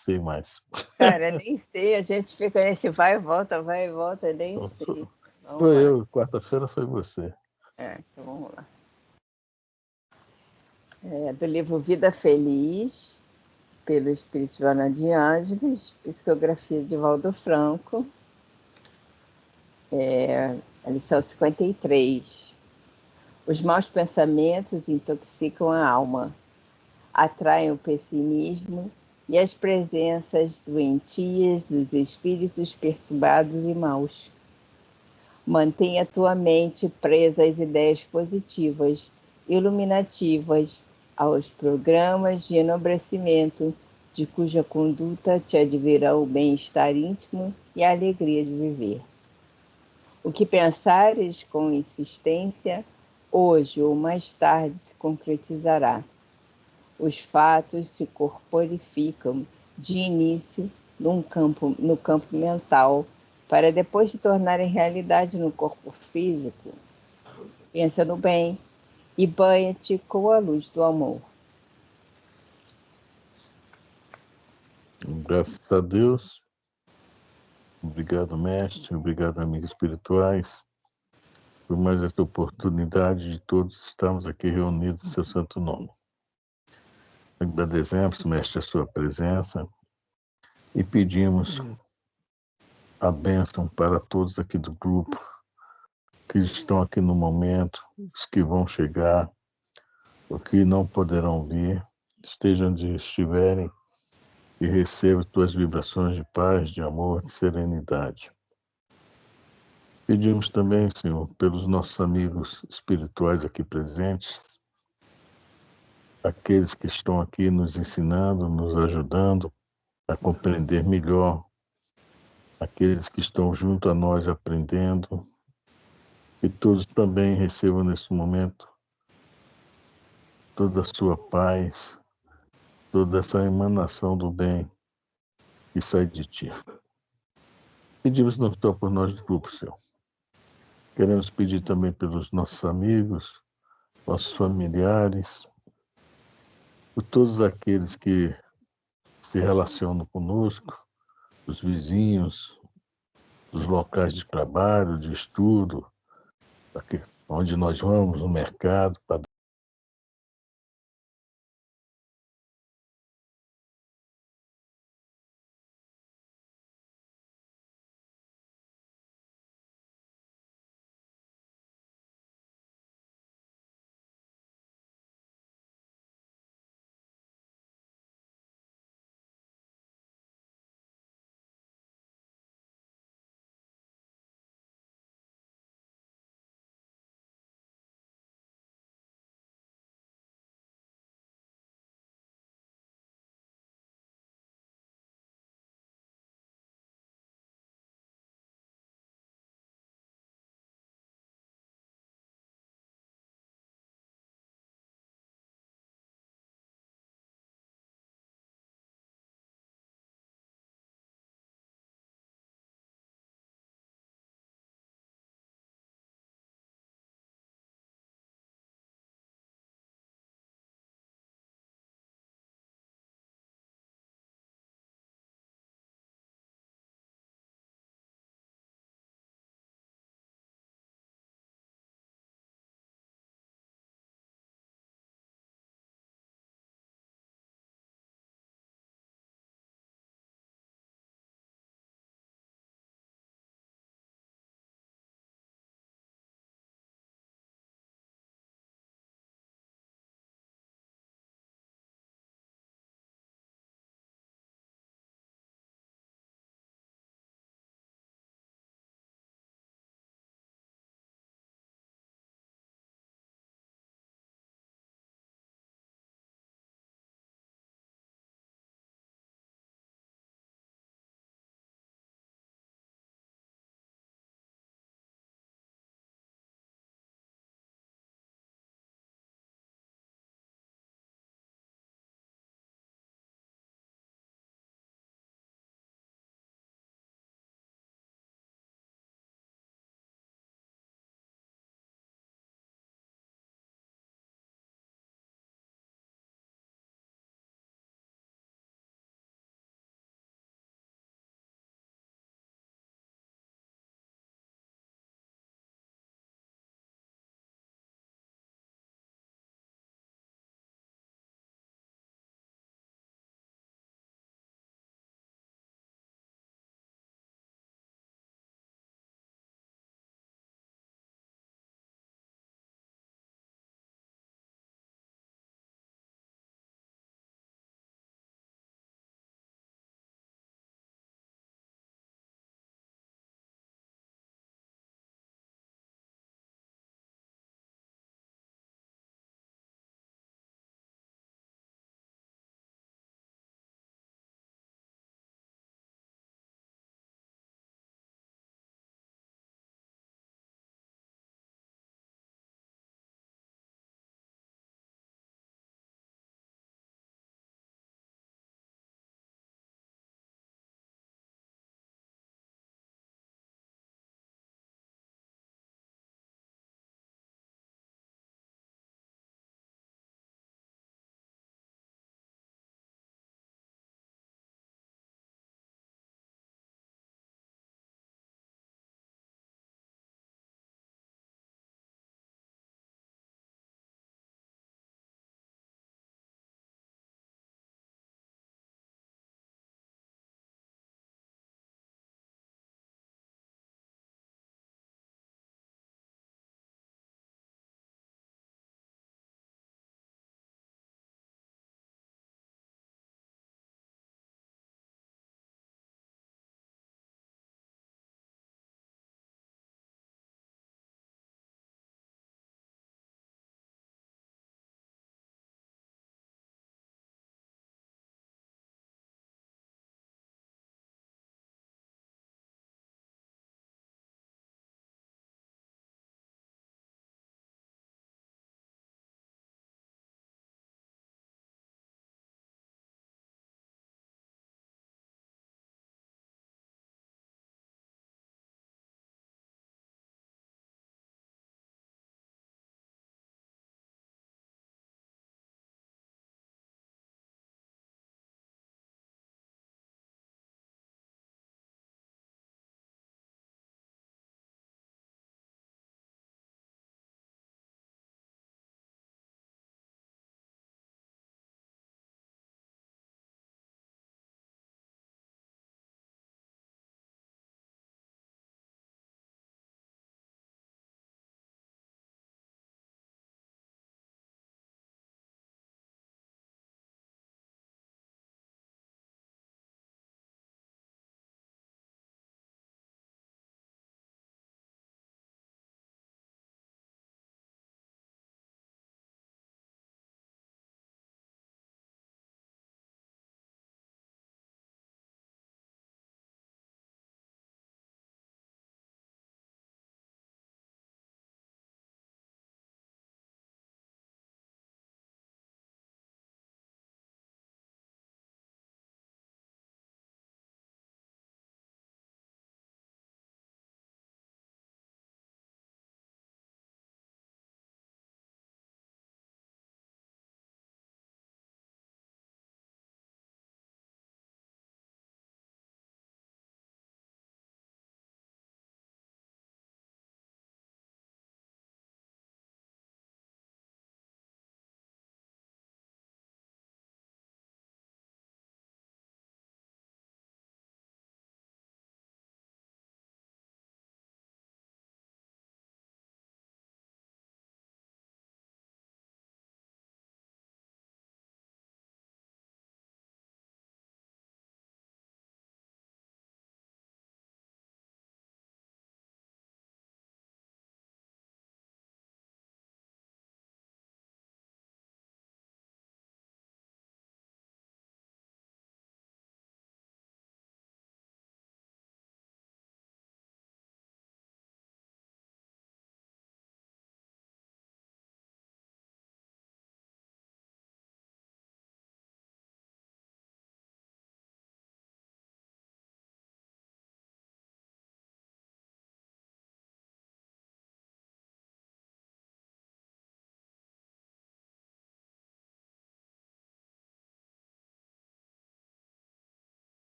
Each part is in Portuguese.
sei mais. Cara, nem sei, a gente fica nesse vai e volta, nem sei. Vamos Foi lá. eu, quarta-feira foi você. Então vamos lá. Do livro Vida Feliz, pelo Espírito Joana de Ângeles, psicografia de Valdo Franco, a lição 53. Os maus pensamentos intoxicam a alma, atraem o pessimismo e as presenças doentias dos espíritos perturbados e maus. Mantenha tua mente presa às ideias positivas, iluminativas, aos programas de enobrecimento, de cuja conduta te advirá o bem-estar íntimo e a alegria de viver. O que pensares com insistência, hoje ou mais tarde se concretizará. Os fatos se corporificam de início no campo mental, para depois se tornarem realidade no corpo físico. Pensa no bem e banha-te com a luz do amor. Graças a Deus. Obrigado, mestre. Obrigado, amigos espirituais, por mais essa oportunidade de todos estarmos aqui reunidos em seu santo nome. Agradecemos, mestre, a sua presença e pedimos a bênção para todos aqui do grupo que estão aqui no momento, os que vão chegar, os que não poderão vir, estejam onde estiverem e recebam tuas vibrações de paz, de amor, de serenidade. Pedimos também, Senhor, pelos nossos amigos espirituais aqui presentes, aqueles que estão aqui nos ensinando, nos ajudando a compreender melhor, aqueles que estão junto a nós aprendendo, que todos também recebam nesse momento toda a sua paz, toda essa emanação do bem que sai de ti. Pedimos não só por nós do grupo, Senhor. Queremos pedir também pelos nossos amigos, nossos familiares, por todos aqueles que se relacionam conosco, os vizinhos, os locais de trabalho, de estudo, aqui, onde nós vamos, no mercado, para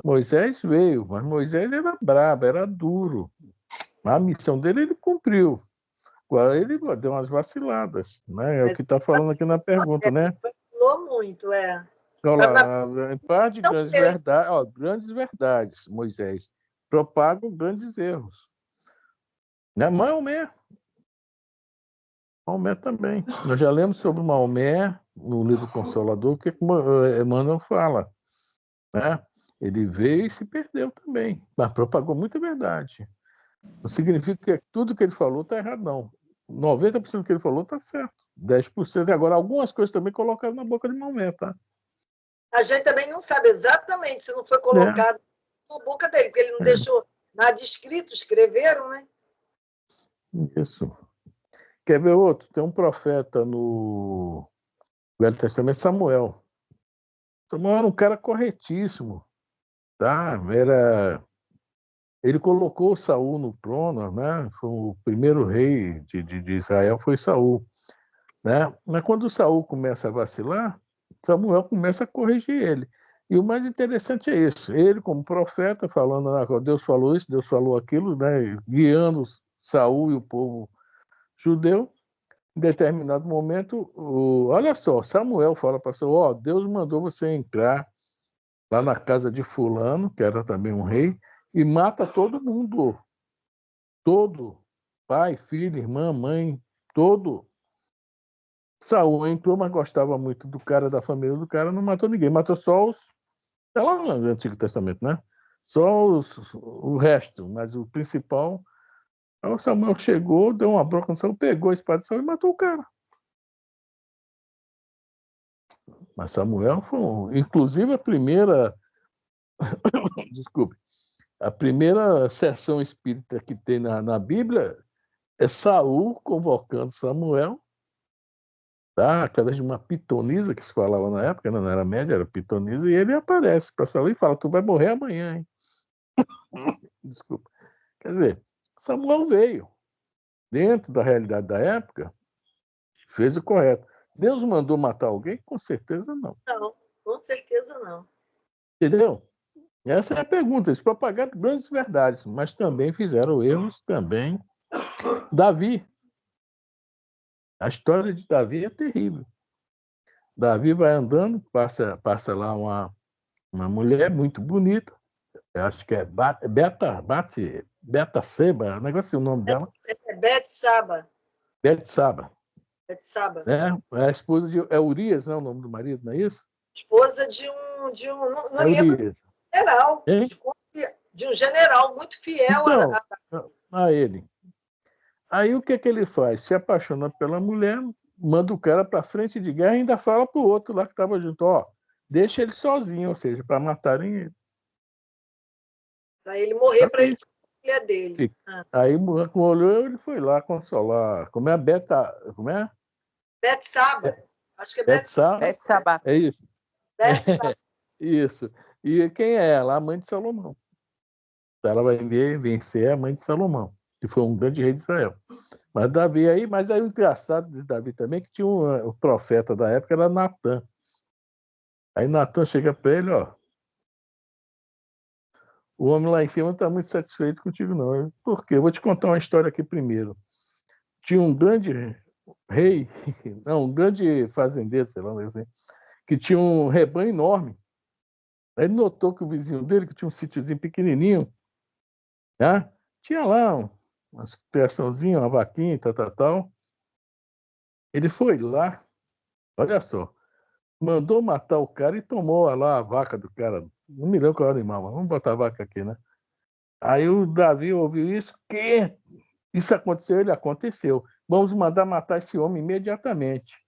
Moisés veio, mas Moisés era brabo, era duro. A missão dele ele cumpriu. Agora ele deu umas vaciladas, né? É o que Mas está falando aqui na pergunta, né? vacilou muito, é. Olha Sabe, lá, em parte, não grandes fez. verdades, ó, grandes verdades, Moisés. Propagam grandes erros. Né? Maomé também. Nós já lemos sobre Maomé no livro Consolador, que Emmanuel fala, né? Ele veio e se perdeu também, mas propagou muita verdade. Não significa que tudo que ele falou está errado, não. 90% do que ele falou está certo. 10%. Agora, algumas coisas também colocaram na boca de Maomé, tá? A gente também não sabe exatamente se não foi É, colocado na boca dele, porque ele não deixou nada escrito, escreveram, né? isso. Quer ver outro? Tem um profeta no Velho Testamento, Samuel. Samuel era um cara corretíssimo, tá? Ele colocou Saul no trono, né? Foi o primeiro rei de Israel foi Saul, né? Mas quando Saul começa a vacilar, Samuel começa a corrigir ele. E o mais interessante é isso: ele, como profeta, falando, Deus falou isso, Deus falou aquilo, né? Guiando Saul e o povo judeu. Em determinado momento, olha só, Samuel fala para Saul: ó, Deus mandou você entrar lá na casa de fulano, que era também um rei, e mata todo mundo. Todo. Pai, filho, irmã, mãe, todo. Saul entrou, mas gostava muito do cara, da família do cara, não matou ninguém. Matou só os... É lá no Antigo Testamento, né? Só o resto, mas o principal... Aí o Samuel chegou, deu uma bronca no Saul, pegou a espada de Saul e matou o cara. Mas Samuel foi... Inclusive a primeira... Desculpe. A primeira sessão espírita que tem na Bíblia é Saul convocando Samuel, tá? Através de uma pitonisa que se falava na época, né? Não era média, era pitonisa, e ele aparece para Saul e fala: Tu vai morrer amanhã, hein? Desculpa. Quer dizer, Samuel veio, dentro da realidade da época, fez o correto. Deus mandou matar alguém? Com certeza não. Não, com certeza não. Entendeu? Essa é a pergunta. Eles propagaram grandes verdades, mas também fizeram erros também. Davi. A história de Davi é terrível. Davi vai andando, passa lá uma mulher muito bonita, eu acho que é Beta Seba, negócio é o nome dela, É Betsaba. Betsaba, Betsaba. né? É a esposa de Urias, não é o nome do marido, não é isso? Esposa não É lembro, Urias. general, Hein? de um general muito fiel Então, a ele. Aí o que é que ele faz? Se apaixona pela mulher, manda o cara para frente de guerra e ainda fala pro outro lá que estava junto, ó, deixa ele sozinho, ou seja, para matarem ele. para ele morrer, para ele ficar com a filha dele. Aí, olhou, ele foi lá consolar. Como é a Beta? Como é? Betsaba. Acho que é Betsaba. Betsabá. É isso. Betsaba. Isso. E quem é ela? A mãe de Salomão. Ela vai vencer a mãe de Salomão, que foi um grande rei de Israel. Mas aí o engraçado de Davi também é que tinha o profeta da época, era Natan. Aí Natan chega para ele, ó, o homem lá em cima não está muito satisfeito contigo, não. Por quê? Eu vou te contar uma história aqui primeiro. Tinha um grande rei, não, um grande fazendeiro, sei lá, assim, que tinha um rebanho enorme. Aí ele notou que o vizinho dele, que tinha um sítiozinho pequenininho, né? Tinha lá umas criaçãozinhas, uma vaquinha, tal, tal, tal. Ele foi lá, olha só, mandou matar o cara e tomou lá a vaca do cara. Não me lembro qual era o animal, mas vamos botar a vaca aqui, né? Aí o Davi ouviu isso, que isso aconteceu, ele aconteceu. Vamos mandar matar esse homem imediatamente.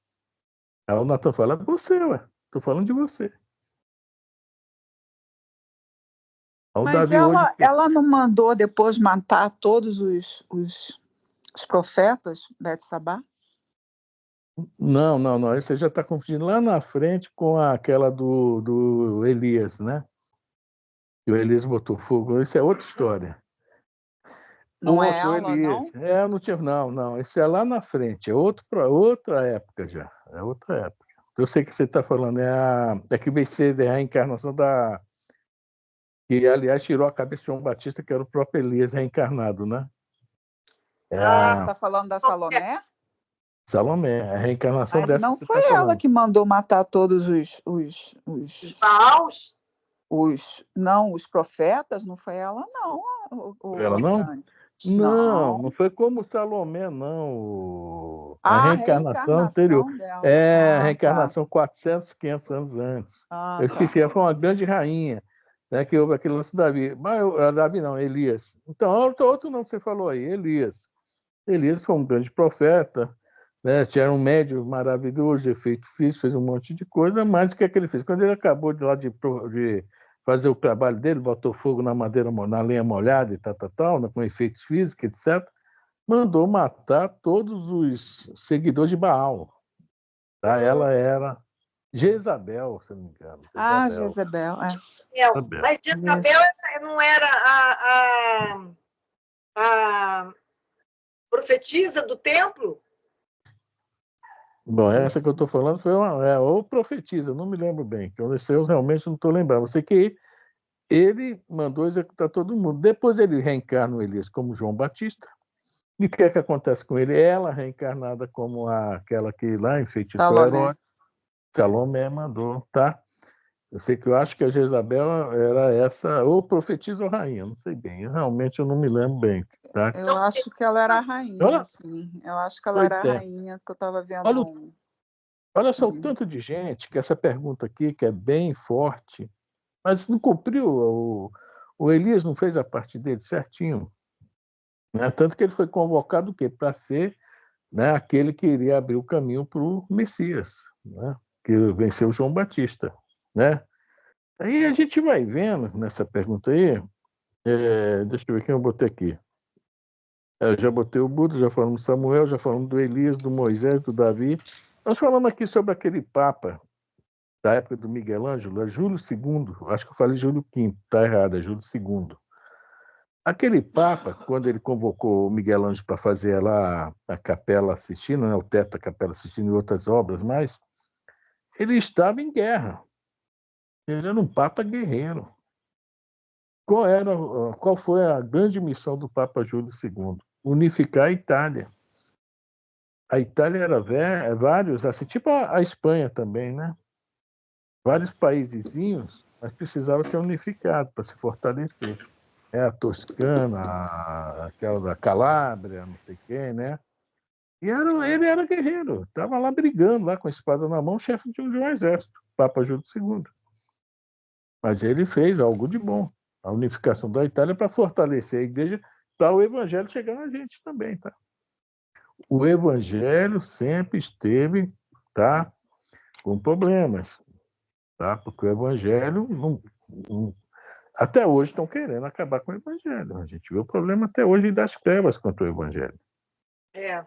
Aí o Natan fala, é você, ué. Tô falando de você. Aí o Mas Davi hoje... ela não mandou depois matar todos os profetas, Betsabá? Não, não, não. Aí você já está confundindo lá na frente com aquela do Elias, né? E o Elias botou fogo. Isso é outra história. Não é O ela, Elias. não? É, não tinha. Não, não. Isso é lá na frente. É outra época já. É outra época. Eu sei que você está falando. É que vai ser a reencarnação que, aliás, tirou a cabeça de João Batista, que era o próprio Elias reencarnado, né? É Você a está falando da Salomé? Salomé, a reencarnação Mas dessa não que você foi está ela falando. que mandou matar todos Os Baals? não, os profetas, não foi ela, não, Ela não? Frane. Não, Não. não foi como Salomé, não. A A reencarnação anterior. reencarnação dela. É, a Ah, tá. reencarnação 400, 500 anos antes. Ah, Eu tá. esqueci, ela foi uma grande rainha, né, que houve aquele lance de Davi. Mas, Davi não, Elias. Então, outro nome que você falou aí, Elias. Elias foi um grande profeta, né, tinha um médium maravilhoso, de efeito físico, fez um monte de coisa, mas o que é que ele fez? Quando ele acabou de fazer o trabalho dele, botou fogo na madeira, na lenha molhada e tal, né, com efeitos físicos, etc., mandou matar todos os seguidores de Baal. Tá? Ela era Jezabel, se não me engano. Ah, Jezabel. Jezebel, é. Jezabel. Mas Jezabel não era a profetisa do templo? Bom, essa que eu estou falando foi ou profetisa, não me lembro bem, que eu realmente não estou lembrando. Eu sei que ele mandou executar todo mundo. Depois ele reencarna o Elias como João Batista. E o que é que acontece com ele? Ela reencarnada como aquela que lá enfeitiçou Herodes. Salomé mandou, tá? Eu acho que a Jezabel era essa, ou profetisa ou rainha, não sei bem. Realmente eu não me lembro bem, tá? Eu acho que ela era a rainha, Olha, sim. Eu acho que ela pois era a é. rainha, que eu estava vendo. Olha só o tanto de gente que essa pergunta aqui, que é bem forte, mas não cumpriu, o Elias não fez a parte dele certinho. Né? Tanto que ele foi convocado para ser, né, aquele que iria abrir o caminho para o Messias, né? Que venceu João Batista. Né? Aí a gente vai vendo nessa pergunta aí, deixa eu ver quem eu botei aqui. Eu já botei o Buda, já falamos do Samuel, já falamos do Elias, do Moisés, do Davi. Nós falamos aqui sobre aquele Papa da época do Miguel Ângelo, é Júlio II, acho que eu falei Júlio V, está errado, é Júlio II. Aquele Papa, quando ele convocou o Miguel Ângelo para fazer lá a Capela Sistina, né, o teto da Capela Sistina e outras obras mais, ele estava em guerra. Ele era um Papa guerreiro. Qual foi a grande missão do Papa Júlio II? Unificar a Itália. A Itália era vários, assim, tipo a Espanha também, né? Vários países vizinhos, mas precisava ser unificado para se fortalecer. A Toscana, aquela da Calábria, não sei quem, né? E ele era guerreiro, estava lá brigando, lá com a espada na mão, chefe de um exército, Papa Júlio II. Mas ele fez algo de bom, a unificação da Itália para fortalecer a igreja, para o evangelho chegar na gente também, tá? O evangelho sempre esteve, tá, com problemas, tá? Porque o evangelho até hoje estão querendo acabar com o evangelho. A gente vê o problema até hoje das trevas contra o evangelho. É.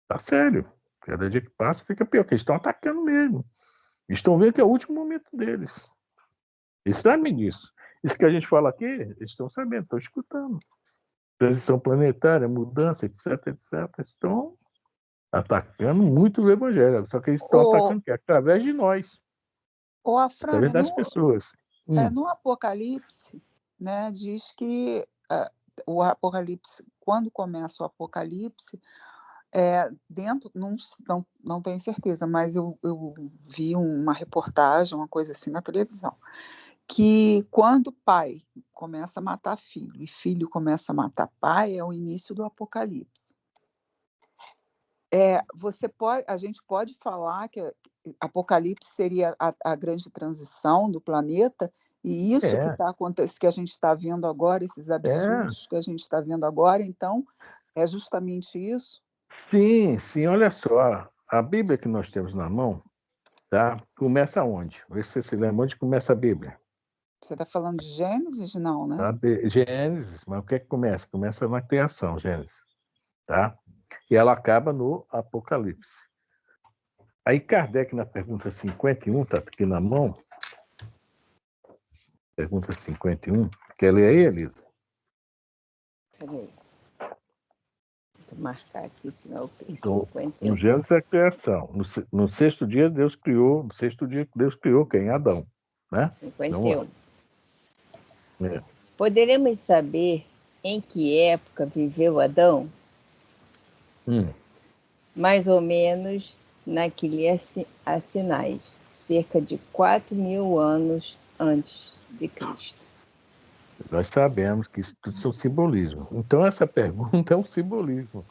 Tá sério. Cada dia que passa fica pior, porque eles estão atacando mesmo. Estão vendo que é o último momento deles. Eles sabem disso. Isso que a gente fala aqui, eles estão sabendo, estão escutando. Transição planetária, mudança, etc, etc. Estão atacando muito o evangelho. Só que eles estão atacando o quê? Através de nós. Afrânia, Através das pessoas. No Apocalipse, né, diz que o Apocalipse, quando começa o Apocalipse, dentro, não tenho certeza, mas eu vi uma reportagem, uma coisa assim na televisão, que quando pai começa a matar filho e filho começa a matar pai, é o início do Apocalipse. A gente pode falar que Apocalipse seria a grande transição do planeta, e isso que está acontecendo, que a gente está vendo agora, esses absurdos que a gente está vendo agora, então, é justamente isso? Sim, sim, olha só. A Bíblia que nós temos na mão, tá? Começa onde? Vê se você se lembra onde começa a Bíblia. Você está falando de Gênesis? Não, né? Gênesis, mas o que é que começa? Começa na criação, Gênesis. Tá? E ela acaba no Apocalipse. Aí Kardec, na pergunta 51, está aqui na mão. Pergunta 51. Quer ler aí, Elisa? Peraí. Vou marcar aqui, senão eu perco. Então, 51. no Gênesis é a criação. No sexto dia, Deus criou quem? Adão. Né? 51. É. Poderemos saber em que época viveu Adão? Mais ou menos naqueles assinais, cerca de 4.000 anos antes de Cristo. Nós sabemos que isso tudo são simbolismo. Então, essa pergunta é um simbolismo.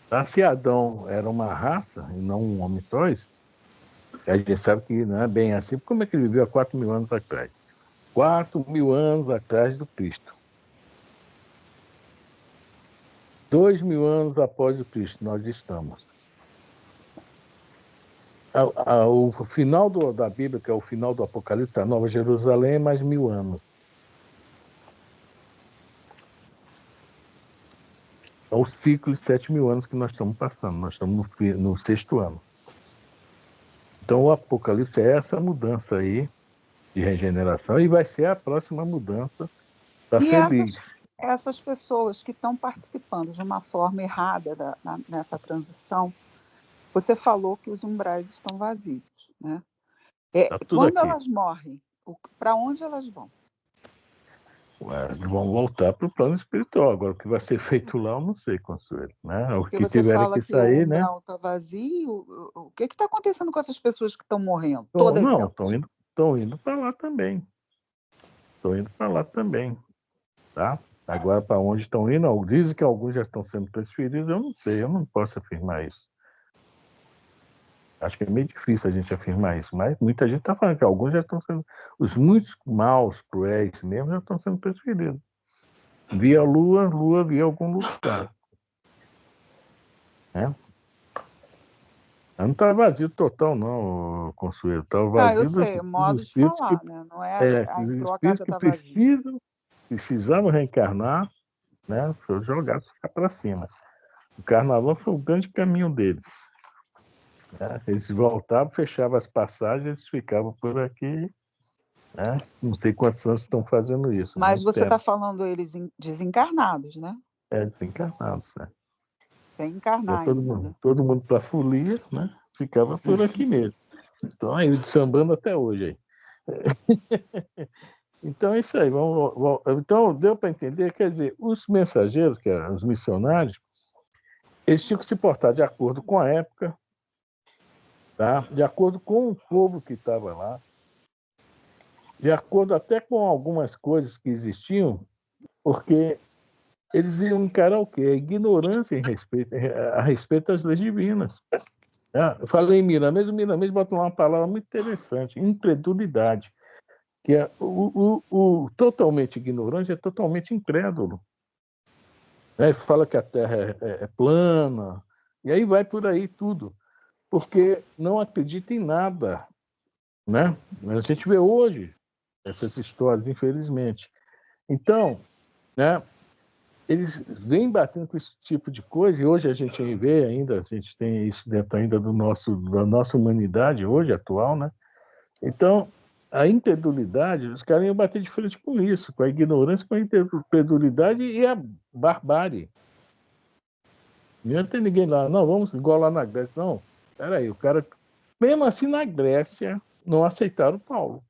Tá? Se Adão era uma raça e não um homem só, a gente sabe que não é bem assim. Como é que ele viveu há 4.000 anos atrás? 4.000 anos atrás do Cristo. 2.000 anos após o Cristo, nós estamos. O final da Bíblia, que é o final do Apocalipse, a Nova Jerusalém, é mais 1.000 anos. É o ciclo de 7.000 anos que nós estamos passando. Nós estamos no 6º ano. Então, o Apocalipse é essa mudança aí de regeneração e vai ser a próxima mudança da E feliz. essas pessoas que estão participando de uma forma errada nessa transição, você falou que os umbrais estão vazios, né? Tá tudo Quando aqui. elas morrem, para onde elas vão? Elas vão voltar para o plano espiritual. Agora, o que vai ser feito lá, eu não sei, Consuelo. Né? O Porque que você tiverem fala que que o sair, né? umbral está vazio. O que está acontecendo com essas pessoas que estão morrendo? Todas Não, elas? estão indo para lá também. Estão indo para lá também. Tá? Agora, para onde estão indo? Dizem que alguns já estão sendo transferidos. Eu não sei, eu não posso afirmar isso. Acho que é meio difícil a gente afirmar isso, mas muita gente está falando que alguns já estão sendo. Os muitos maus, cruéis mesmo, já estão sendo transferidos. Via Lua via algum lugar. Né? Não está vazio total, não, Consuelo. Está vazio Eu sei, dos modo de espíritos que, falar, né? Não é, dos entrou, a espíritos casa que está vazia. precisavam reencarnar, né? Foi jogado para cima. O carnaval foi o grande caminho deles. Né? Eles voltavam, fechavam as passagens, eles ficavam por aqui. Né? Não sei quantos anos estão fazendo isso. Mas Muito você está tempo. falando eles desencarnados, né? Desencarnados. Né? Tem Ia encarnar ainda, né? todo mundo para a folia, né? Ficava por aqui mesmo. Então, aí, sambando até hoje. Aí. Então, é isso aí. Então, deu para entender, quer dizer, os mensageiros, que eram os missionários, eles tinham que se portar de acordo com a época, tá? De acordo com o povo que estava lá, de acordo até com algumas coisas que existiam, porque eles iam encarar o quê? A ignorância a respeito das leis divinas. Eu falei em Miramês, o Miramês bota uma palavra muito interessante, incredulidade, que é o totalmente ignorante é totalmente incrédulo. Ele fala que a Terra é plana, e aí vai por aí tudo, porque não acredita em nada. Né? A gente vê hoje essas histórias, infelizmente. Então, né, eles vêm batendo com esse tipo de coisa, e hoje a gente vê ainda, a gente tem isso dentro ainda da nossa humanidade, hoje, atual, né? Então, a incredulidade, os caras iam bater de frente com isso, com a ignorância, com a incredulidade e a barbárie. Não ia ter ninguém lá, não, vamos igual lá na Grécia. Não, peraí, o cara, mesmo assim na Grécia, não aceitaram Paulo.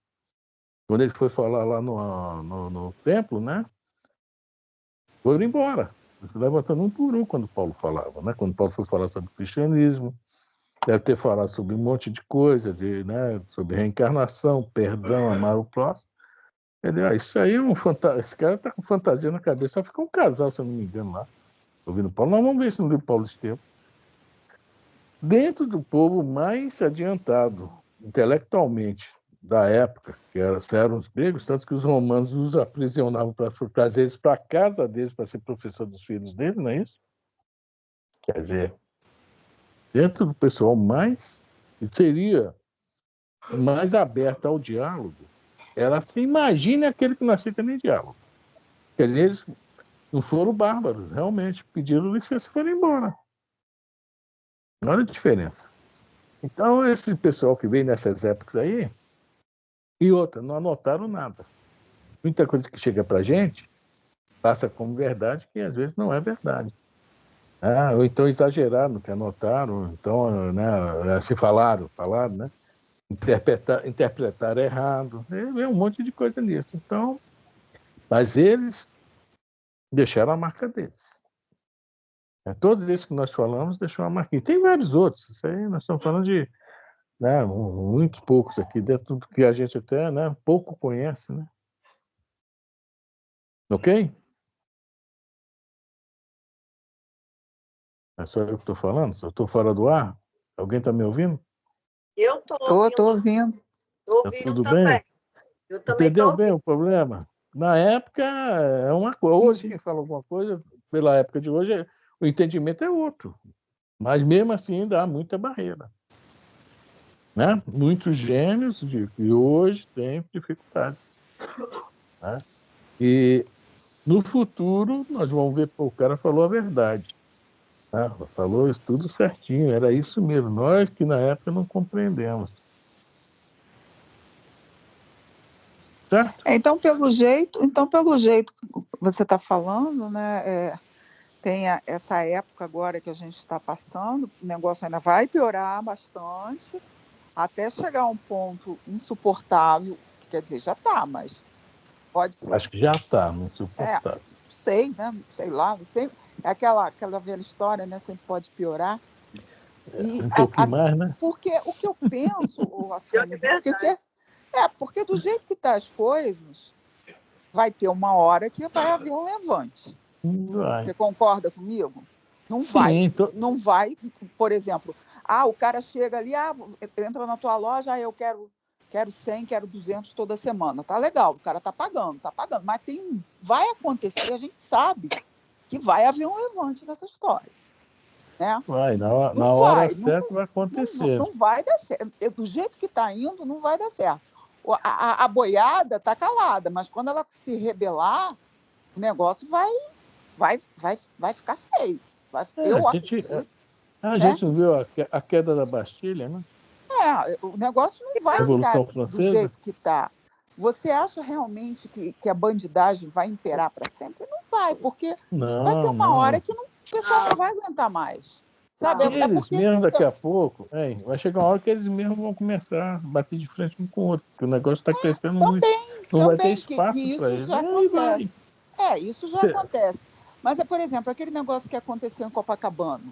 Quando ele foi falar lá no templo, né? Foram embora, levantando um por um quando Paulo falava, né? Quando Paulo foi falar sobre o cristianismo, deve ter falado sobre um monte de coisa, né? Sobre reencarnação, perdão, amar o próximo. Ele, isso aí é esse cara tá com fantasia na cabeça. Só ficou um casal, se eu não me engano, lá, ouvindo Paulo. Nós vamos ver isso no livro Paulo Estevam. Dentro do povo mais adiantado, intelectualmente, da época, que eram os gregos, tanto que os romanos os aprisionavam para trazer eles para a casa deles, para ser professor dos filhos deles, não é isso? Quer dizer, dentro do pessoal mais, seria mais aberto ao diálogo, era assim, imagine aquele que não aceita nem diálogo. Quer dizer, eles não foram bárbaros, realmente, pediram licença e foram embora. Olha a diferença. Então, esse pessoal que veio nessas épocas aí, e outra, não anotaram nada. Muita coisa que chega para a gente passa como verdade, que às vezes não é verdade. Ou então exageraram no que anotaram, então, né, se falaram, né? interpretar errado, é um monte de coisa nisso. Então, mas eles deixaram a marca deles. Todos esses que nós falamos deixaram a marca. E tem vários outros. Isso aí nós estamos falando de, né, muitos poucos aqui, dentro do que a gente até, né, pouco conhece. Né? Ok? É só eu que estou falando? Se eu estou fora do ar? Alguém está me ouvindo? Eu estou Tô ouvindo. ouvindo. Estou Tá ouvindo tudo também. bem? Eu também Entendeu estou bem ouvindo. o problema? Na época é uma coisa. Hoje, quem fala alguma coisa, pela época de hoje, o entendimento é outro. Mas mesmo assim ainda há muita barreira. Né? Muitos gênios que hoje têm dificuldades. Né? E no futuro nós vamos ver, pô, o cara falou a verdade. Né? Falou isso tudo certinho, era isso mesmo. Nós que na época não compreendemos. Certo? Então, pelo jeito que você está falando, né? Tem essa época agora que a gente está passando, o negócio ainda vai piorar bastante, até chegar a um ponto insuportável, que quer dizer, já está, mas pode ser. Acho que já está insuportável. Sei, né? Sei lá, é aquela velha história, né? Sempre pode piorar. E Um pouquinho mais, né? porque o que eu penso, Afrânio, verdade. porque do jeito que estão as coisas, vai ter uma hora que vai haver um levante. Vai. Você concorda comigo? Não Sim, vai, não vai, por exemplo, o cara chega ali, entra na tua loja, eu quero 100, quero 200 toda semana. Tá legal, o cara tá pagando, mas vai acontecer, a gente sabe que vai haver um levante nessa história. Né? Vai, na hora certa vai acontecer. Não vai dar certo. Do jeito que está indo, não vai dar certo. A boiada está calada, mas quando ela se rebelar, o negócio vai ficar feio. Eu acredito. A gente não viu a queda da Bastilha, né? O negócio não vai Revolução ficar Francesa? do jeito que está. Você acha realmente que a bandidagem vai imperar para sempre? Não vai, porque vai ter uma hora que o pessoal não vai aguentar mais. Sabe? Eles mesmo daqui a pouco, vai chegar uma hora que eles mesmos vão começar a bater de frente um com o outro, porque o negócio está crescendo muito. Não vai ter espaço para eles. Já acontece. Isso já acontece. Mas, por exemplo, aquele negócio que aconteceu em Copacabana.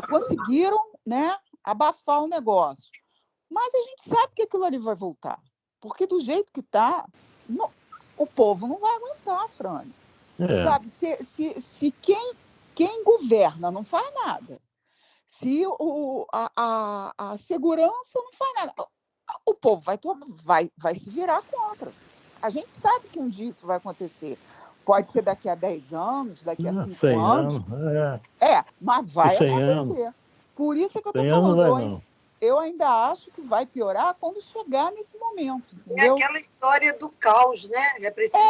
Conseguiram, né, abafar o negócio. Mas a gente sabe que aquilo ali vai voltar. Porque do jeito que está, o povo não vai aguentar, Frânio. Sabe? Se quem governa não faz nada, se a segurança não faz nada, o povo vai se virar contra. A gente sabe que um dia isso vai acontecer. Pode ser daqui a 10 anos, daqui a 5 anos. Mas vai acontecer. Por isso é que eu estou falando. Eu ainda acho que vai piorar quando chegar nesse momento. Entendeu? É aquela história do caos, né? É preciso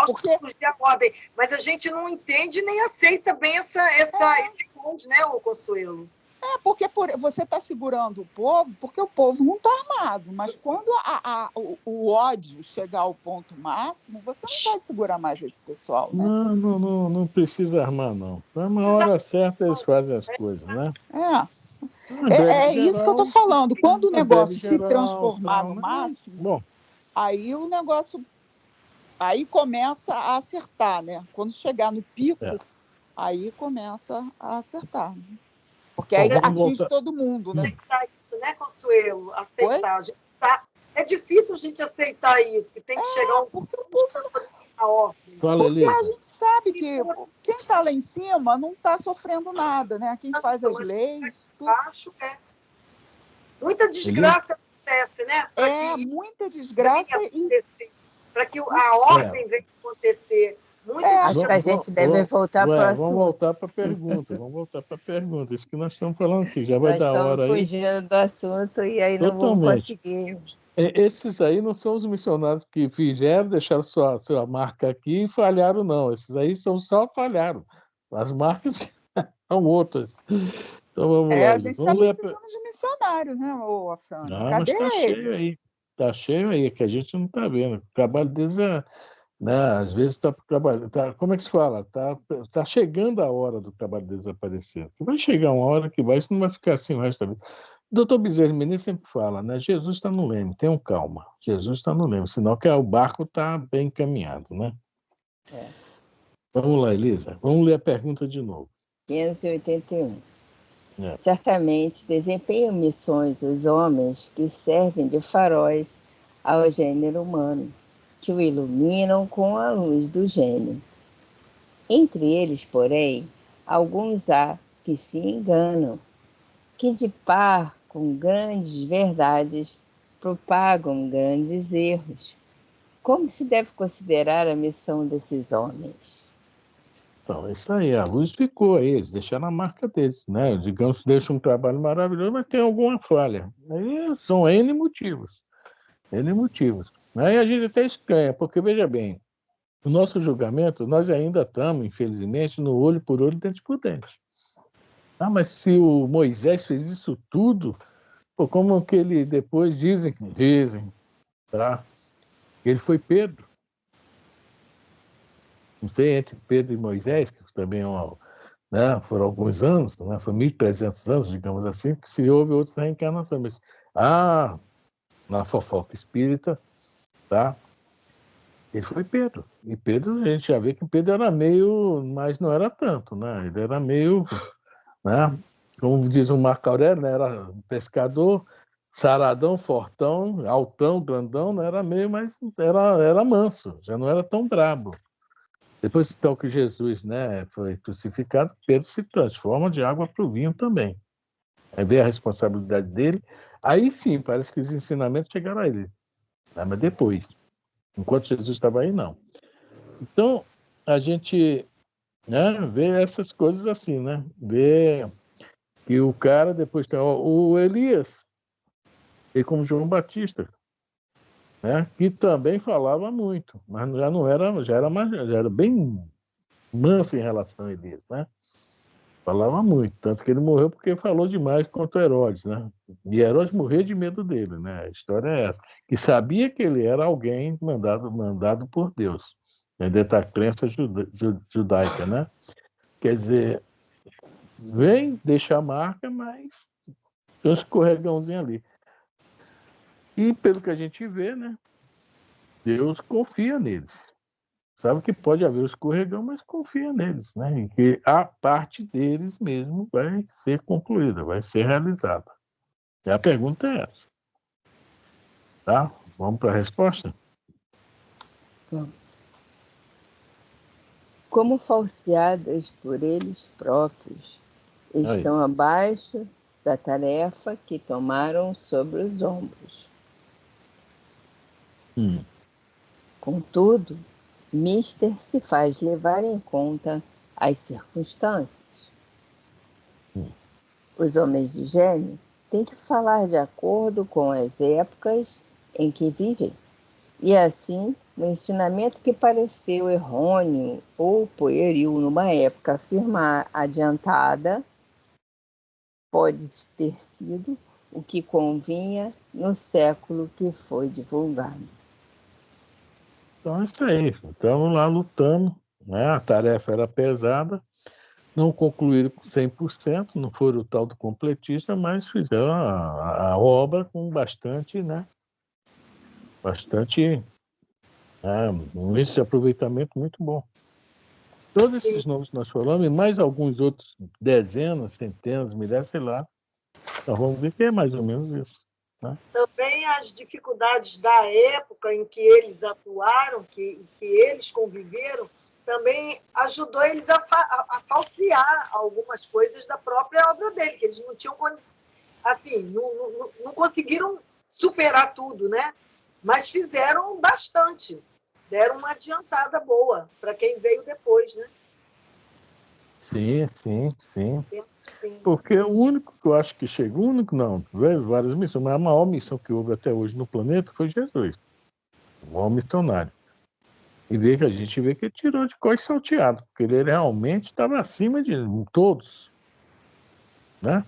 porque fugir a ordem. Mas a gente não entende nem aceita bem esse caos, né, o Consuelo? Porque você está segurando o povo, porque o povo não está armado. Mas quando o ódio chegar ao ponto máximo, você não vai segurar mais esse pessoal, né? Não precisa armar, não. Na hora certa eles fazem as coisas, né? Isso que eu estou falando. Quando o negócio se transformar no máximo, aí o negócio começa a acertar, né? Quando chegar no pico, aí começa a acertar. Porque aí atinge todo mundo, né? Aceitar isso, né, Consuelo? Aceitar. É difícil a gente aceitar isso, que tem que chegar porque o povo a ordem. Porque a gente sabe que quem está lá em cima não está sofrendo nada, né? Quem faz as leis... Acho muita desgraça acontece, né? Muita desgraça para que a ordem venha acontecer. Acho que a gente deve voltar para o assunto. Vamos voltar para a pergunta. Isso que nós estamos falando aqui. Já vai dar hora aí. Nós estamos fugindo do assunto e aí não vamos conseguir. Esses aí não são os missionários que fizeram, deixaram sua marca aqui e falharam, não. Esses aí só falharam. As marcas são outras. Então vamos lá. A gente está precisando de missionários, né, Afrânio? Cadê eles? Está cheio aí, que a gente não está vendo. O trabalho deles né, às vezes está trabalhando. Como é que se fala? Tá chegando a hora do trabalho deles aparecer. Vai chegar uma hora que isso não vai ficar assim o resto da vida. O doutor Bezerra de Menezes sempre fala, né? Jesus está no leme, tenham calma. Jesus está no leme, sinal que o barco está bem encaminhado, né? É. Vamos lá, Elisa. Vamos ler a pergunta de novo. 581. É. Certamente desempenham missões os homens que servem de faróis ao gênero humano, que o iluminam com a luz do gênio. Entre eles, porém, alguns há que se enganam, que de par com grandes verdades propagam grandes erros. Como se deve considerar a missão desses homens? Então, é isso aí, a luz ficou aí, eles deixaram a marca deles, né? Digamos que deixam um trabalho maravilhoso, mas tem alguma falha. Aí são N motivos. N motivos. Aí a gente até estranha, porque, veja bem, o nosso julgamento, nós ainda estamos, infelizmente, no olho por olho, dente por dente. Ah, mas se o Moisés fez isso tudo, pô, como que ele depois dizem, tá? Ele foi Pedro. Não tem entre Pedro e Moisés, que também é uma, né, foram alguns anos, né, foi 1.300 anos, digamos assim, que se houve outras reencarnações. Mas, na fofoca espírita, tá? Ele foi Pedro. E Pedro, a gente já vê que Pedro era meio, mas não era tanto, né? Ele era meio, né? Como diz o Marco Aurélio, né? Era um pescador, saradão, fortão, altão, grandão, não era meio, mas era manso, já não era tão brabo. Depois então que Jesus, né, foi crucificado, Pedro se transforma de água para o vinho também. Aí vê a responsabilidade dele. Aí sim, parece que os ensinamentos chegaram a ele. Né? Mas depois, enquanto Jesus estava aí, não. Então, a gente, né, vê essas coisas assim, né? Vê que o cara, depois tem o Elias, e como João Batista, né, que também falava muito, mas já não era, já era bem manso em relação a Elias, né? Falava muito, tanto que ele morreu porque falou demais contra Herodes, né? E Herodes morreu de medo dele, né? A história é essa. Que sabia que ele era alguém mandado por Deus, né? Dentro da crença judaica, né? Quer dizer, vem, deixa a marca, mas tem um escorregãozinho ali. E pelo que a gente vê, né? Deus confia neles. Sabe que pode haver o escorregão, mas confia neles, né? E que a parte deles mesmo vai ser concluída, vai ser realizada. E a pergunta é essa. Tá? Vamos para a resposta? Como falseadas por eles próprios, estão abaixo da tarefa que tomaram sobre os ombros. Contudo, Mister se faz levar em conta as circunstâncias. Os homens de gênio têm que falar de acordo com as épocas em que vivem. E assim, no ensinamento que pareceu errôneo ou pueril numa época afirmar adiantada, pode ter sido o que convinha no século que foi divulgado. Então é isso aí. Estamos lá lutando, né? A tarefa era pesada, não concluíram 100%, não foram o tal do completista, mas fizeram a obra com bastante, né? Bastante, um índice de aproveitamento muito bom. Todos esses nomes que nós falamos, e mais alguns outros dezenas, centenas, milhares, sei lá, nós vamos ver que é mais ou menos isso. Né? Também as dificuldades da época em que eles atuaram, que eles conviveram, também ajudou eles a falsear algumas coisas da própria obra dele, que eles não tinham assim, não conseguiram superar tudo, né? Mas fizeram bastante, deram uma adiantada boa para quem veio depois, né? Sim, sim, sim. Sim. Porque o único que eu acho que chegou, o único não, várias missões, mas a maior missão que houve até hoje no planeta foi Jesus, o maior missionário. E a gente vê que ele tirou de coisa salteado, porque ele realmente estava acima de todos, né?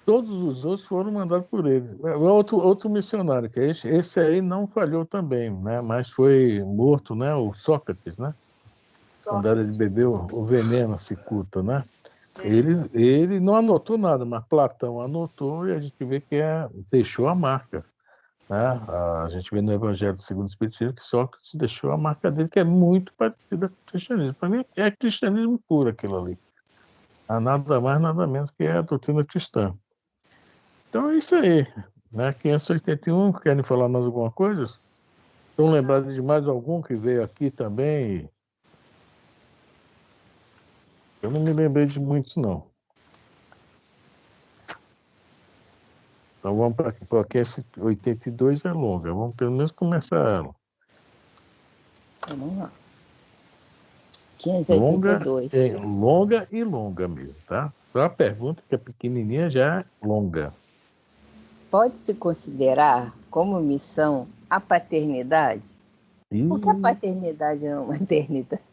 Todos os outros foram mandados por ele. Outro missionário, que esse aí não falhou também, né? Mas foi morto, né? O Sócrates, né? Quando era de beber o veneno cicuta, né? Ele não anotou nada, mas Platão anotou e a gente vê que deixou a marca. Né? A gente vê no Evangelho segundo o Espiritismo que Sócrates deixou a marca dele, que é muito parecida com o cristianismo. Para mim, é cristianismo puro aquilo ali. Há nada mais, nada menos que a doutrina cristã. Então é isso aí. Né? 581, querem falar mais alguma coisa? Estão lembrados de mais algum que veio aqui também? Eu não me lembrei de muitos, não. Então vamos para aqui, porque esse 82 é longa. Vamos pelo menos começar ela. Vamos lá. Longa, 582. longa e longa mesmo, tá? Só a pergunta que é pequenininha já é longa. Pode-se considerar como missão a paternidade? Porque a E... paternidade é uma maternidade.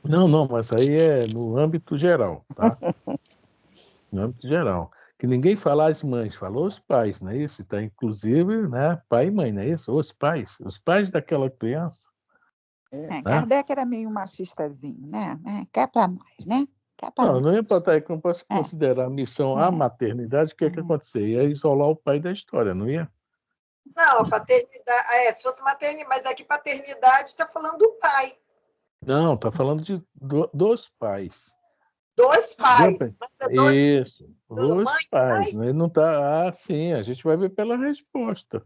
Não, mas aí é no âmbito geral, tá? No âmbito geral. Que ninguém fala as mães, falou os pais, não é isso? Está inclusive, né, pai e mãe, não é isso? Os pais daquela criança. Né? Kardec era meio machistazinho, né? Quer para nós, né? Quer para Não, nós. não ia botar aí, como posso considerar a missão a maternidade, o que é que acontecer? Ia isolar o pai da história, não ia? Não, a paternidade. Se fosse maternidade, mas aqui paternidade está falando do pai. Não, está falando dos pais. Dois pais. Isso, os Mãe, pais. pai? Né? Não tá. Ah, sim, a gente vai ver pela resposta.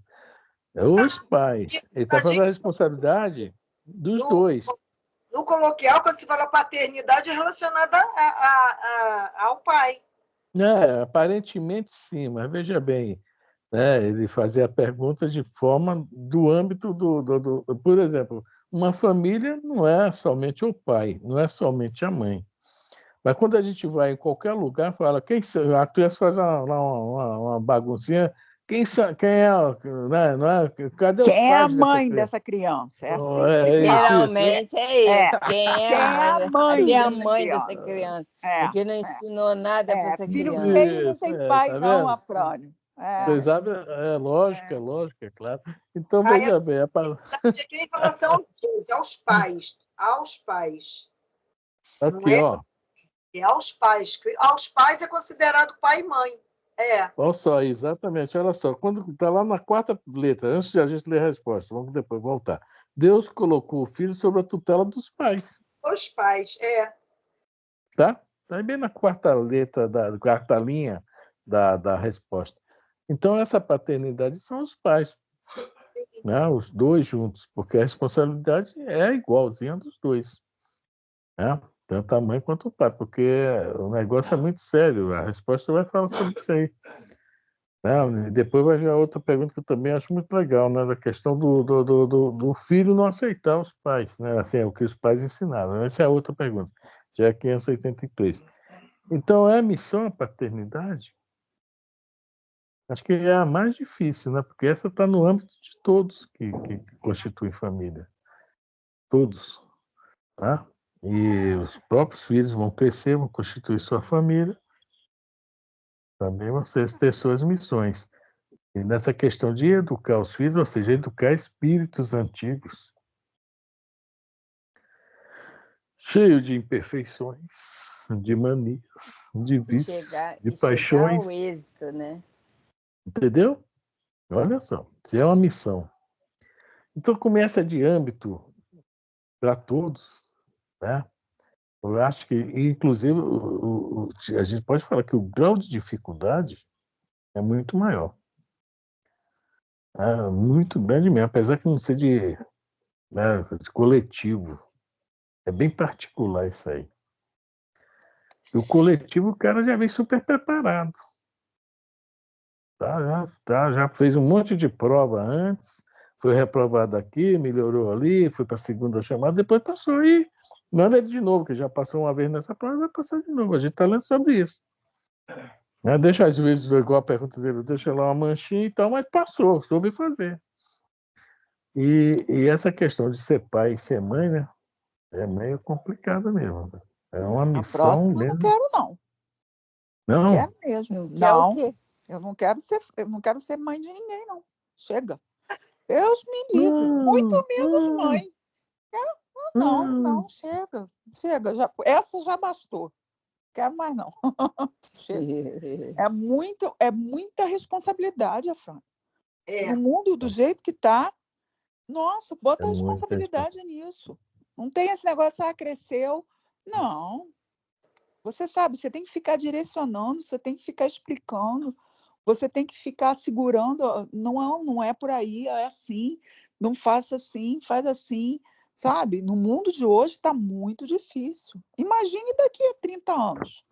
É os pais. Ele está A falando da gente, responsabilidade dos no, dois. no coloquial, quando se fala paternidade, é relacionada ao pai. Aparentemente sim, mas veja bem, né? Ele fazia perguntas de forma do âmbito Por exemplo, uma família não é somente o pai, não é somente a mãe. Mas quando a gente vai em qualquer lugar, fala, a criança faz uma baguncinha, quem é, né, não é, cadê os Quem é a pais dessa mãe criança? dessa criança? É Oh, assim que se fala. Geralmente é isso. Quem é a Cadê mãe a dessa mãe dessa criança? criança? Porque não ensinou nada para essa Filho criança. feio não Isso, tem pai, tá não, vendo? Afrânio. Vocês sabem, lógico, é claro. Então, Aí, veja bem, aqui em relação aos pais. Aos pais. Não aqui, é? ó, É aos pais. Aos pais é considerado pai e mãe. olha só, exatamente, olha só, quando está lá na quarta letra, antes de a gente ler a resposta, vamos depois voltar. Deus colocou o filho sob a tutela dos pais. Os pais, Tá? Tá aí bem na quarta letra, quarta linha da resposta. Então, essa paternidade são os pais, né? Os dois juntos, porque a responsabilidade é igualzinha dos dois, né? Tanto a mãe quanto o pai, porque o negócio é muito sério, a resposta vai falar sobre isso aí. Né? E depois vai vir a outra pergunta que eu também acho muito legal, né? Da questão do filho não aceitar os pais, né? Assim, é o que os pais ensinaram. Essa é a outra pergunta, já é 583. Então, é a missão a paternidade? Acho que é a mais difícil, né? Porque essa está no âmbito de todos que constituem família. Todos. Tá? E os próprios filhos vão crescer, vão constituir sua família. Também vão ter suas missões. E nessa questão de educar os filhos, ou seja, educar espíritos antigos, cheio de imperfeições, de manias, de vícios, de E chegar ao paixões. êxito, né? Entendeu? Olha só, se é uma missão. Então começa de âmbito para todos, né? Eu acho que, inclusive, a gente pode falar que o grau de dificuldade é muito maior. É muito grande mesmo, apesar que não ser de coletivo. É bem particular isso aí. E o coletivo, o cara já vem super preparado. Já fez um monte de prova antes, foi reprovado aqui, melhorou ali, foi para a segunda chamada, depois passou e manda ele de novo, que já passou uma vez nessa prova, vai passar de novo. A gente está lendo sobre isso. Né? Deixa, às vezes, igual a pergunta dele, deixa lá uma manchinha e tal, mas passou, soube fazer. E essa questão de ser pai e ser mãe, né? É meio complicado mesmo. Né? É uma A missão próxima eu não mesmo. quero, não. Não? Quero mesmo. Quer o Não, quê? eu não quero ser mãe de ninguém, não. Chega. Deus me livre. Não, Muito menos não, mãe. Não, não. chega. Chega. Essa já bastou. quero mais não. É muita responsabilidade, Afrânio. No mundo do jeito que está, nossa, bota responsabilidade nisso. Não tem esse negócio, cresceu. Não. Você sabe, você tem que ficar direcionando, você tem que ficar explicando, você tem que ficar segurando. Não é por aí, é assim. Não faça assim, faz assim. Sabe? No mundo de hoje está muito difícil. Imagine daqui a 30 anos.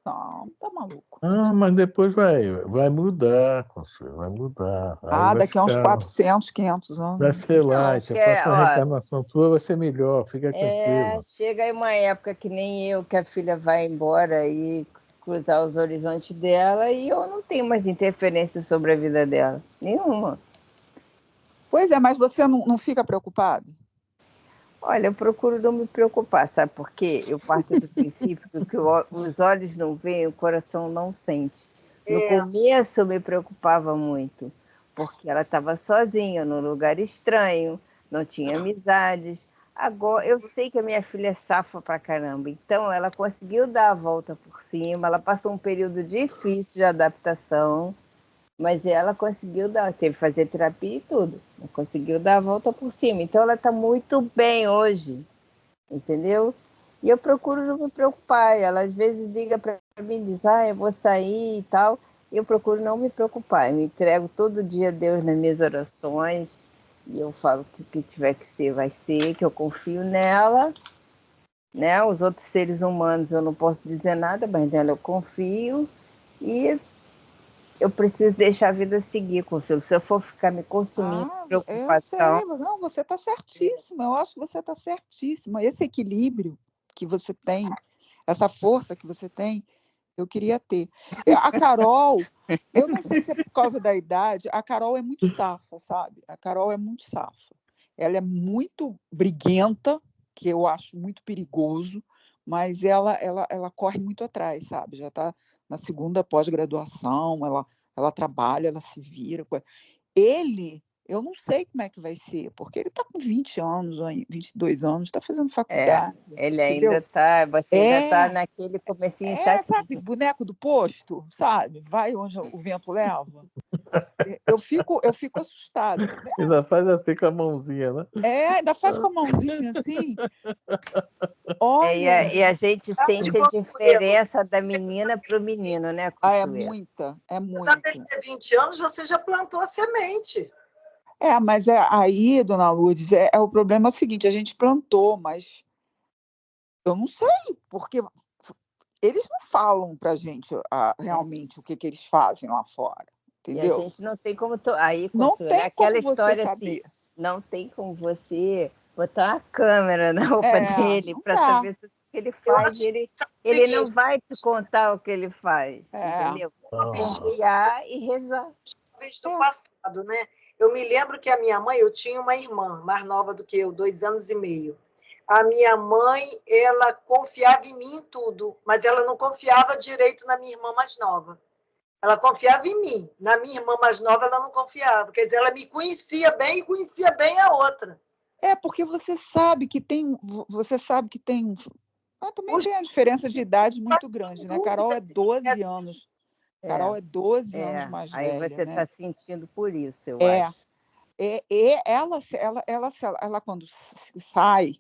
Não, tá maluco. Mas depois vai mudar, Consuelo, vai mudar. Aí vai daqui a uns ficar, 400, 500 vai anos. ser light. A próxima reencarnação tua vai ser melhor, fica tranquilo. Chega aí uma época que nem eu, que a filha vai embora e cruzar os horizontes dela e eu não tenho mais interferência sobre a vida dela. Nenhuma. Pois é, mas você não fica preocupado? Olha, eu procuro não me preocupar, sabe por quê? Eu parto do princípio que os olhos não veem, o coração não sente. No começo eu me preocupava muito, porque ela estava sozinha, num lugar estranho, não tinha amizades. Agora, eu sei que a minha filha é safa pra caramba, então ela conseguiu dar a volta por cima, ela passou um período difícil de adaptação, mas ela conseguiu teve que fazer terapia e tudo, conseguiu dar a volta por cima. Então ela está muito bem hoje, entendeu? E eu procuro não me preocupar. Ela às vezes liga para mim e diz, eu vou sair e tal. E eu procuro não me preocupar. Eu me entrego todo dia a Deus nas minhas orações. E eu falo que o que tiver que ser, vai ser, que eu confio nela. Né? Os outros seres humanos eu não posso dizer nada, mas nela eu confio. E eu preciso deixar a vida seguir, Consuelo. Se eu for ficar me consumindo preocupação... Eu sei, não, você está certíssima. Eu acho que você está certíssima. Esse equilíbrio que você tem, essa força que você tem, eu queria ter. A Carol, eu não sei se é por causa da idade, a Carol é muito safa, sabe? A Carol é muito safa. Ela é muito briguenta, que eu acho muito perigoso, mas ela corre muito atrás, sabe? Já está na segunda pós-graduação, ela trabalha, ela se vira. Ele, eu não sei como é que vai ser, porque ele está com 20 anos, 22 anos, está fazendo faculdade. Ele ainda está, você ainda está naquele comecinho chatinho. Sabe, boneco do posto, sabe? Vai onde o vento leva. Eu fico assustada. Ainda faz assim com a mãozinha, né? Ainda faz com a mãozinha assim. Olha. E a gente sente a diferença da menina para o menino, né, Consuelo? É muita. Mas até ter 20 anos você já plantou a semente. Mas aí, dona Lourdes, o problema é o seguinte, a gente plantou, mas eu não sei, porque eles não falam para a gente realmente o que eles fazem lá fora, entendeu? E a gente não tem como... Aí, não Consuelo, tem aquela como história você saber. Assim, não tem como você botar uma câmera na roupa dele para saber o que ele faz. Ele não vai te contar o que ele faz, entendeu? Vigiar e rezar. Do passado, né? Eu me lembro que a minha mãe, eu tinha uma irmã mais nova do que eu, 2 anos e meio. A minha mãe, ela confiava em mim em tudo, mas ela não confiava direito na minha irmã mais nova. Ela confiava em mim. Na minha irmã mais nova, ela não confiava. Quer dizer, ela me conhecia bem e conhecia bem a outra. Porque você sabe que tem... também tem a diferença de idade muito grande, né? Carol é 12 anos. Carol é 12 anos mais velha. Aí você está sentindo por isso, eu acho. Ela quando sai,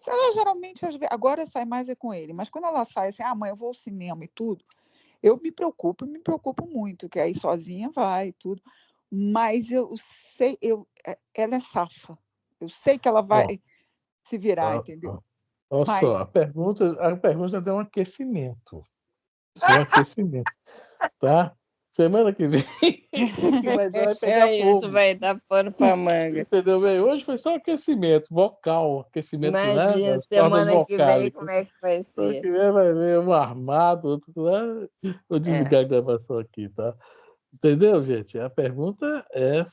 ela geralmente, agora sai mais com ele, mas quando ela sai assim, mãe, eu vou ao cinema e tudo, eu me preocupo muito, que aí sozinha vai e tudo, mas eu sei, ela é safa, eu sei que ela vai se virar, entendeu? Olha só, a pergunta deu um aquecimento. Um aquecimento, tá? Semana que vem vai pegar fogo. Isso vai dar pano para manga. Entendeu bem? Hoje foi só aquecimento vocal, aquecimento, Imagina, né? semana que vem como é que vai ser. Semana que vem vai ver um armado, outro lá. Vou desligar a gravação aqui, tá? Entendeu, gente? A pergunta é